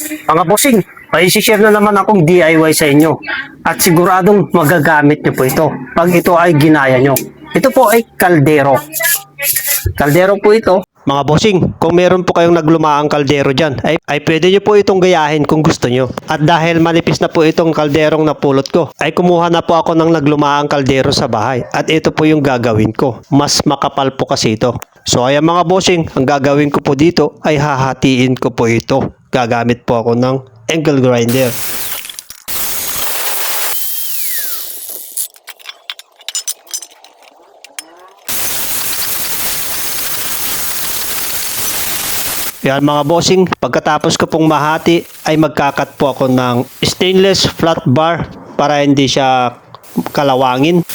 Mga bossing, may share na naman akong DIY sa inyo at siguradong magagamit nyo po ito pag ito ay ginaya nyo. Ito po ay kaldero. Kaldero po ito. Mga bossing, kung meron po kayong naglumaang kaldero dyan, ay pwede nyo po itong gayahin kung gusto nyo. At dahil manipis na po itong kalderong napulot ko, ay kumuha na po ako ng naglumaang kaldero sa bahay. At ito po yung gagawin ko. Mas makapal po kasi ito. So ayan mga bossing, ang gagawin ko po dito ay hahatiin ko po ito. Gagamit po ako ng angle grinder. Yan mga bossing, pagkatapos ko pong mahati ay magkakat po ako ng stainless flat bar para hindi siya kalawangin.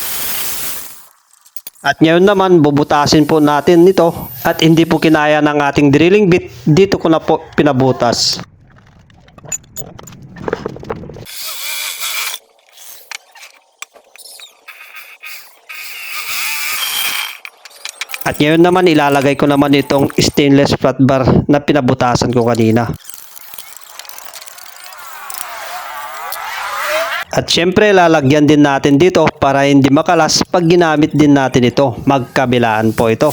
At ngayon naman bubutasin po natin nito at hindi po kinaya ng ating drilling bit, dito ko na po pinabutas. At ngayon naman ilalagay ko naman itong stainless flat bar na pinabutasan ko kanina. At syempre lalagyan din natin dito para hindi makalas pag ginamit din natin ito. Magkabilaan po ito.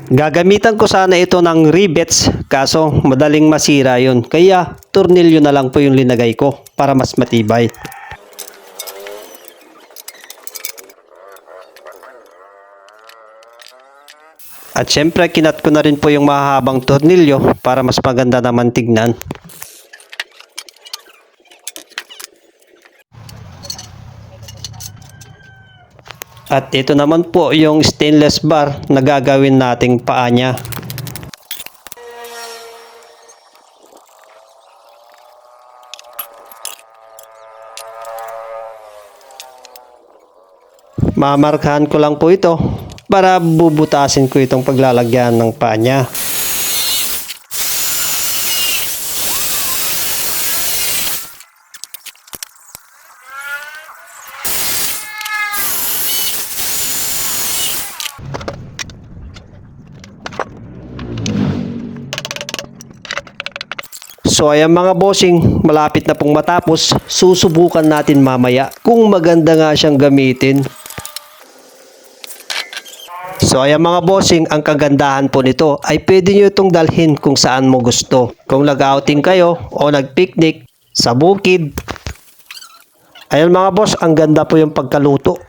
Gagamitan ko sana ito ng rivets kaso madaling masira yun. Kaya tornilyo na lang po yung linagay ko para mas matibay. At syempre kinat ko na rin po yung mahahabang tornilyo para mas maganda naman tignan. At ito naman po yung stainless bar na gagawin nating paa niya. Mamarkahan ko lang po ito para bubutasin ko itong paglalagyan ng paa niya. So ayan mga bossing, malapit na pong matapos. Susubukan natin mamaya kung maganda nga siyang gamitin. So ayan mga bossing, ang kagandahan po nito ay pwede nyo itong dalhin kung saan mo gusto. Kung nag-outing kayo o nag-picnic sa bukid. Ayan mga boss, ang ganda po yung pagkaluto.